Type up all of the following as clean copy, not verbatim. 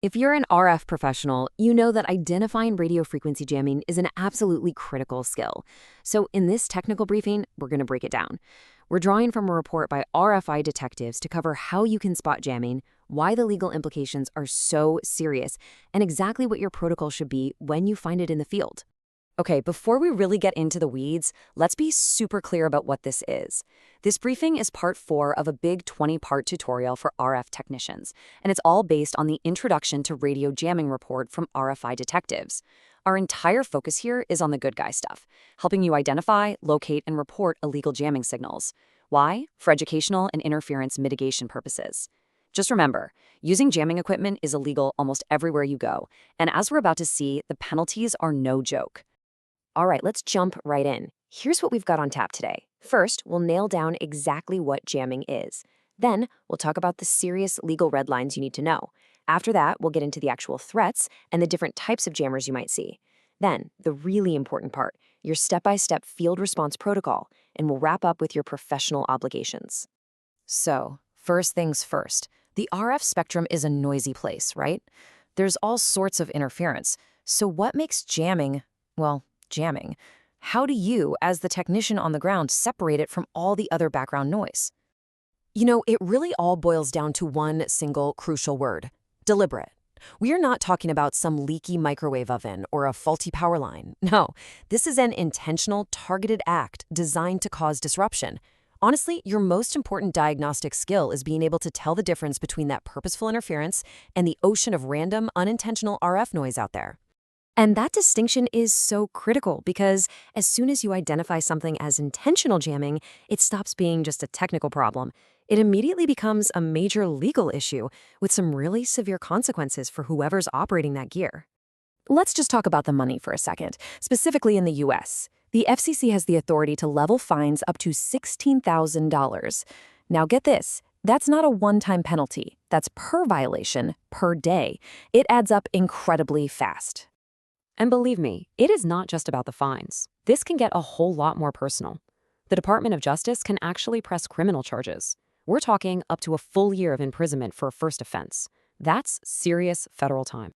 If you're an RF professional, you know that identifying radio frequency jamming is an absolutely critical skill. So in this technical briefing, we're going to break it down. We're drawing from a report by RFI detectives to cover how you can spot jamming, why the legal implications are so serious, and exactly what your protocol should be when you find it in the field. Okay, before we really get into the weeds, let's be super clear about what this is. This briefing is part 4 of a big 20-part tutorial for RF technicians, and it's all based on the Introduction to Radio Jamming report from RFI detectives. Our entire focus here is on the good guy stuff, helping you identify, locate, and report illegal jamming signals. Why? For educational and interference mitigation purposes. Just remember, using jamming equipment is illegal almost everywhere you go, and as we're about to see, the penalties are no joke. All right, let's jump right in. Here's what we've got on tap today. First, we'll nail down exactly what jamming is. Then, we'll talk about the serious legal red lines you need to know. After that, we'll get into the actual threats and the different types of jammers you might see. Then, the really important part, your step-by-step field response protocol, and we'll wrap up with your professional obligations. So, first things first, the RF spectrum is a noisy place, right? There's all sorts of interference. So what makes jamming, jamming? How do you, as the technician on the ground, separate it from all the other background noise? It really all boils down to one single crucial word: deliberate. We are not talking about some leaky microwave oven or a faulty power line. No, this is an intentional, targeted act designed to cause disruption. Honestly, your most important diagnostic skill is being able to tell the difference between that purposeful interference and the ocean of random, unintentional RF noise out there. And that distinction is so critical because as soon as you identify something as intentional jamming, it stops being just a technical problem. It immediately becomes a major legal issue with some really severe consequences for whoever's operating that gear. Let's just talk about the money for a second, specifically in the US. The FCC has the authority to level fines up to $16,000. Now get this, that's not a one-time penalty. That's per violation, per day. It adds up incredibly fast. And believe me, it is not just about the fines. This can get a whole lot more personal. The Department of Justice can actually press criminal charges. We're talking up to a full year of imprisonment for a first offense. That's serious federal time.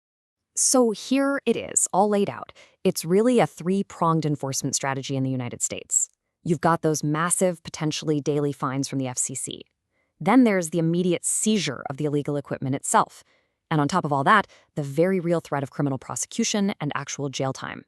So here it is, all laid out. It's really a three-pronged enforcement strategy in the United States. You've got those massive, potentially daily fines from the FCC. Then there's the immediate seizure of the illegal equipment itself. And on top of all that, the very real threat of criminal prosecution and actual jail time.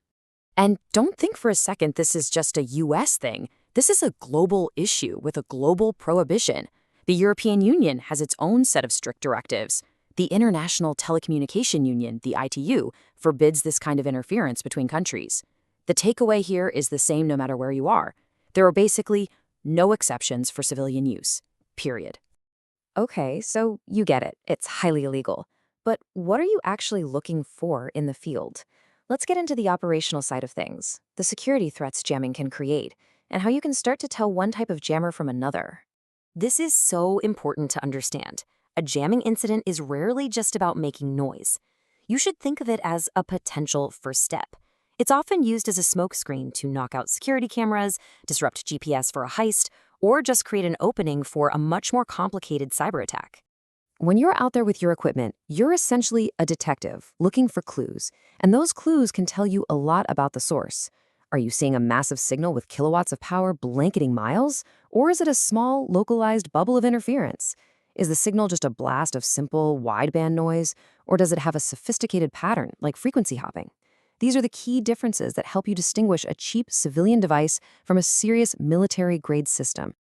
And don't think for a second this is just a US thing. This is a global issue with a global prohibition. The European Union has its own set of strict directives. The International Telecommunication Union, the ITU, forbids this kind of interference between countries. The takeaway here is the same no matter where you are. There are basically no exceptions for civilian use, period. Okay, so you get it. It's highly illegal. But what are you actually looking for in the field? Let's get into the operational side of things, the security threats jamming can create, and how you can start to tell one type of jammer from another. This is so important to understand. A jamming incident is rarely just about making noise. You should think of it as a potential first step. It's often used as a smokescreen to knock out security cameras, disrupt GPS for a heist, or just create an opening for a much more complicated cyber attack. When you're out there with your equipment, you're essentially a detective looking for clues, and those clues can tell you a lot about the source. Are you seeing a massive signal with kilowatts of power blanketing miles, or is it a small, localized bubble of interference? Is the signal just a blast of simple, wideband noise, or does it have a sophisticated pattern, like frequency hopping? These are the key differences that help you distinguish a cheap civilian device from a serious military-grade system.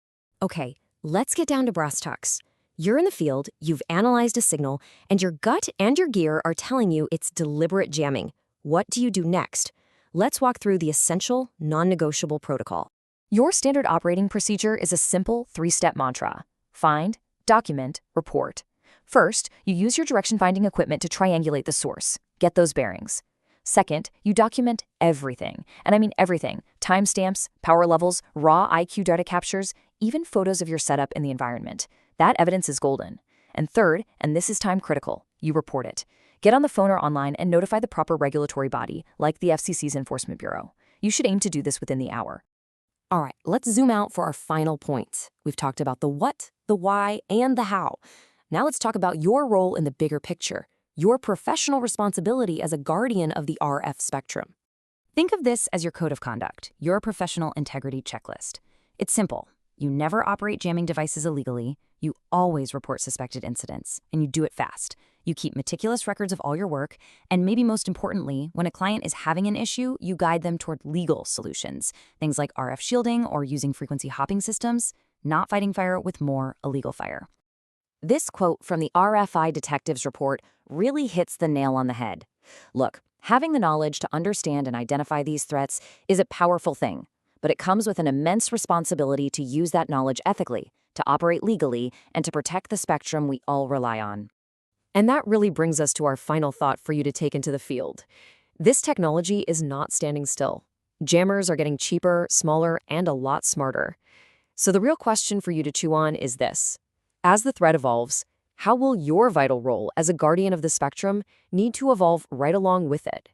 Okay, let's get down to brass tacks. You're in the field, you've analyzed a signal, and your gut and your gear are telling you it's deliberate jamming. What do you do next? Let's walk through the essential, non-negotiable protocol. Your standard operating procedure is a simple 3-step mantra: find, document, report. First, you use your direction-finding equipment to triangulate the source. Get those bearings. Second, you document everything, and I mean everything: timestamps, power levels, raw IQ data captures, even photos of your setup in the environment. That evidence is golden. And third, and this is time critical, you report it. Get on the phone or online and notify the proper regulatory body, like the FCC's Enforcement Bureau. You should aim to do this within the hour. All right, let's zoom out for our final point. We've talked about the what, the why, and the how. Now let's talk about your role in the bigger picture. your professional responsibility as a guardian of the RF spectrum. Think of this as your code of conduct, your professional integrity checklist. It's simple. You never operate jamming devices illegally, you always report suspected incidents, and you do it fast. You keep meticulous records of all your work, and maybe most importantly, when a client is having an issue, you guide them toward legal solutions, things like RF shielding or using frequency hopping systems, not fighting fire with more illegal fire. This quote from the RFI Detectives report really hits the nail on the head. Look, having the knowledge to understand and identify these threats is a powerful thing, but it comes with an immense responsibility to use that knowledge ethically, to operate legally, and to protect the spectrum we all rely on. And that really brings us to our final thought for you to take into the field. This technology is not standing still. Jammers are getting cheaper, smaller, and a lot smarter. So the real question for you to chew on is this. As the threat evolves, how will your vital role as a guardian of the spectrum need to evolve right along with it?